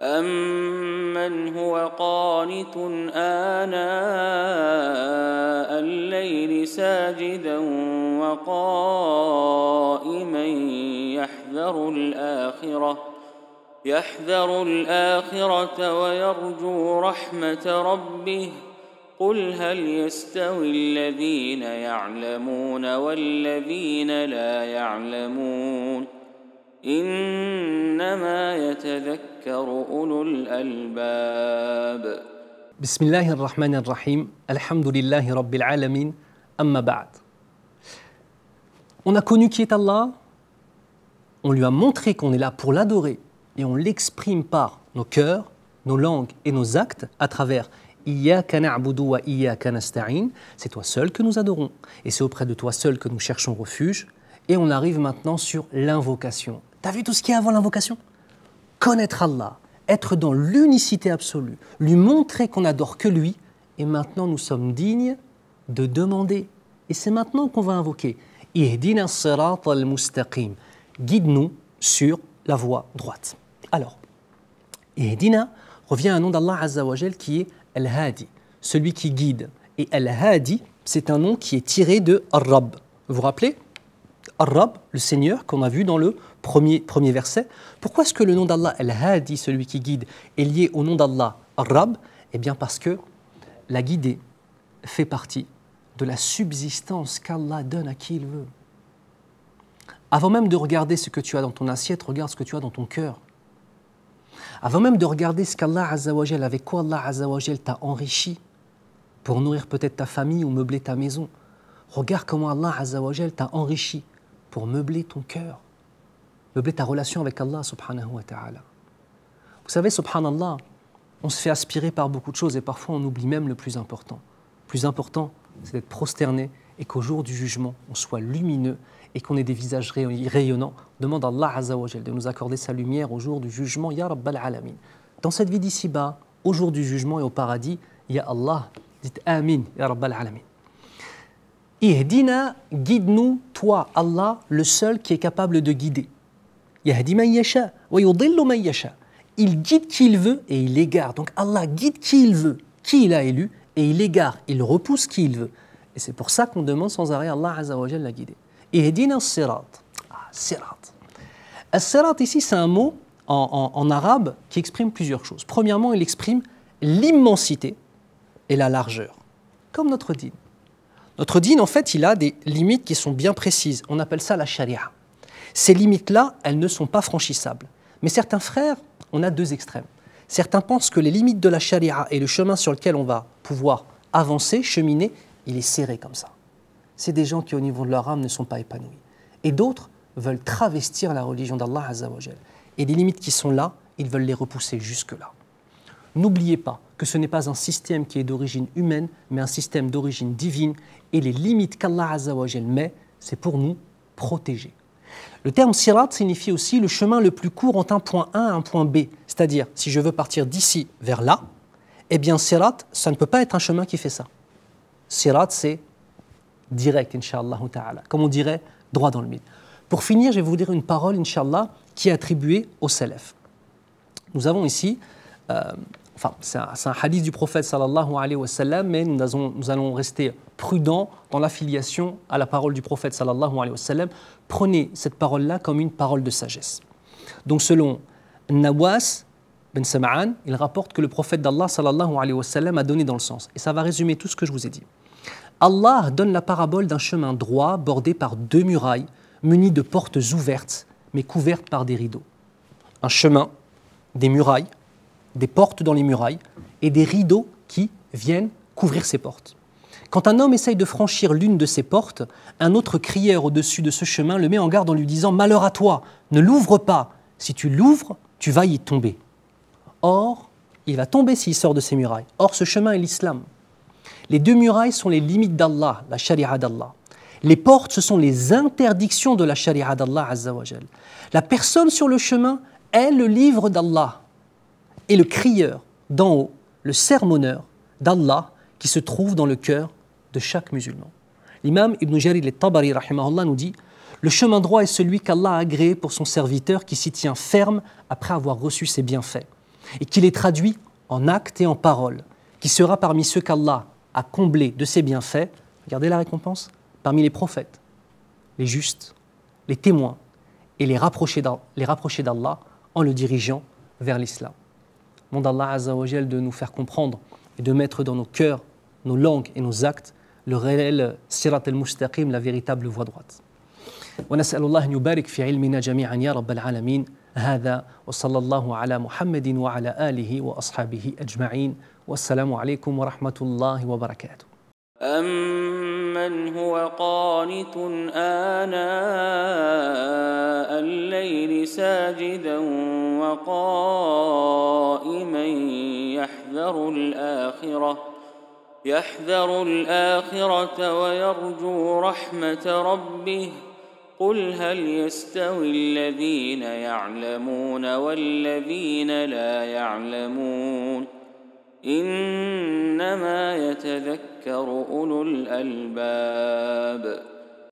أَمَّنْ هُوَ قَانِتٌ آنَاءَ اللَّيْلِ سَاجِدًا وَقَائِمًا يَحْذَرُ الْآخِرَةَ وَيَرْجُو رَحْمَةَ رَبِّهِ قُلْ هَلْ يَسْتَوِي الَّذِينَ يَعْلَمُونَ وَالَّذِينَ لَا يَعْلَمُونَ إِنَّمَا يَتَذَكَّرُ أُولُو الْأَلْبَابِ. Bismillahirrahmanirrahim. Alhamdulillahi Rabbil Alamin. Amma ba'd. On a connu qui est Allah, on lui a montré qu'on est là pour l'adorer et on l'exprime par nos cœurs, nos langues et nos actes à travers Iyyaka na'budu wa iyyaka nasta'in. C'est toi seul que nous adorons et c'est auprès de toi seul que nous cherchons refuge. Et on arrive maintenant sur l'invocation. T'as vu tout ce qu'il y a avant l'invocation? Connaître Allah, être dans l'unicité absolue, lui montrer qu'on n'adore que lui, et maintenant nous sommes dignes de demander. Et c'est maintenant qu'on va invoquer. Ihdina as-sirata al-mustaqim. Guide-nous sur la voie droite. Alors, Ihdina revient à un nom d'Allah Azza wa Jal qui est Al-Hadi, celui qui guide. Et Al-Hadi, c'est un nom qui est tiré de Ar-Rabb. Vous vous rappelez? Ar-Rabb, le Seigneur, qu'on a vu dans le premier verset. Pourquoi est-ce que le nom d'Allah, Al-Hadi, celui qui guide, est lié au nom d'Allah, Ar-Rabb? Eh bien parce que la guidée fait partie de la subsistance qu'Allah donne à qui il veut. Avant même de regarder ce que tu as dans ton assiette, regarde ce que tu as dans ton cœur. Avant même de regarder ce qu'Allah Azza wa Jal, avec quoi Allah Azza wa Jal t'a enrichi pour nourrir peut-être ta famille ou meubler ta maison, regarde comment Allah Azza wa Jal t'a enrichi pour meubler ton cœur, meubler ta relation avec Allah subhanahu wa ta'ala. Vous savez, subhanallah, on se fait aspirer par beaucoup de choses et parfois on oublie même le plus important. Le plus important, c'est d'être prosterné et qu'au jour du jugement, on soit lumineux et qu'on ait des visages rayonnants. Demande à Allah Azza wa Jal de nous accorder sa lumière au jour du jugement, Ya Rabbal Alamin. Dans cette vie d'ici-bas, au jour du jugement et au paradis, Ya Allah, dites Amin, Ya Rabbal Alamin. Ihdina, guide-nous, toi, Allah, le seul qui est capable de guider. Yahdi man yasha, wa yudillu man yasha. Il guide qui il veut et il égare. Donc Allah guide qui il veut, qui il a élu, et il égare, il repousse qui il veut. Et c'est pour ça qu'on demande sans arrêt à Allah Azza wa Jal la guider. Ihdina as-sirat. Sirat. As-sirat ici, c'est un mot en arabe qui exprime plusieurs choses. Premièrement, il exprime l'immensité et la largeur, comme notre dîn. Notre dîn, en fait, il a des limites qui sont bien précises. On appelle ça la sharia. Ces limites-là, elles ne sont pas franchissables. Mais certains frères, on a deux extrêmes. Certains pensent que les limites de la sharia et le chemin sur lequel on va pouvoir avancer, cheminer, il est serré comme ça. C'est des gens qui, au niveau de leur âme, ne sont pas épanouis. Et d'autres veulent travestir la religion d'Allah Azza wa Jal. Et les limites qui sont là, ils veulent les repousser jusque-là. N'oubliez pas que ce n'est pas un système qui est d'origine humaine, mais un système d'origine divine. Et les limites qu'Allah Azza wa Jal met, c'est pour nous protéger. Le terme sirat signifie aussi le chemin le plus court entre un point A et un point B. C'est-à-dire, si je veux partir d'ici vers là, eh bien sirat, ça ne peut pas être un chemin qui fait ça. Sirat, c'est direct, Inch'Allah ta'ala. Comme on dirait, droit dans le mille. Pour finir, je vais vous dire une parole, Inch'Allah, qui est attribuée au Salaf. Nous avons ici, c'est un hadith du prophète sallallahu alayhi wa sallam, mais nous allons rester prudents dans l'affiliation à la parole du prophète sallallahu alayhi wa sallam. Prenez cette parole-là comme une parole de sagesse. Donc selon Nawas ben Sam'an, il rapporte que le prophète d'Allah sallallahu alayhi wa sallam a donné dans le sens. Et ça va résumer tout ce que je vous ai dit. Allah donne la parabole d'un chemin droit bordé par deux murailles, muni de portes ouvertes, mais couvertes par des rideaux. Un chemin, des murailles, des portes dans les murailles et des rideaux qui viennent couvrir ces portes. Quand un homme essaye de franchir l'une de ces portes, un autre crieur au-dessus de ce chemin le met en garde en lui disant « Malheur à toi, ne l'ouvre pas, si tu l'ouvres, tu vas y tomber. » Or, il va tomber s'il sort de ces murailles. Or, ce chemin est l'islam. Les deux murailles sont les limites d'Allah, la sharia d'Allah. Les portes, ce sont les interdictions de la sharia d'Allah Azza wa Jal. La personne sur le chemin est le livre d'Allah. Et le crieur d'en haut, le sermonneur d'Allah qui se trouve dans le cœur de chaque musulman. L'imam Ibn Jarir al-Tabari rahimahullah nous dit « Le chemin droit est celui qu'Allah a agréé pour son serviteur qui s'y tient ferme après avoir reçu ses bienfaits. et qui les traduit en actes et en paroles, qui sera parmi ceux qu'Allah a comblés de ses bienfaits, regardez la récompense, parmi les prophètes, les justes, les témoins, et les rapprocher d'Allah en le dirigeant vers l'islam. Demande Allah Azza wa Jal de nous faire comprendre et de mettre dans nos cœurs, nos langues et nos actes le réel sirat al-mustaqim, la véritable voie droite. ونسأل الله أن يبارك في علمنا جميعا يا رب العالمين. هذا وصلى الله على محمد وعلى آله وأصحابه أجمعين والسلام عليكم ورحمة الله وبركاته. أمن هو قانت آناء الليل ساجدا وقائما يحذر الآخرة ويرجو رحمة ربه قل هل يستوي الذين يعلمون والذين لا يعلمون إنما يتذكر أولو الألباب.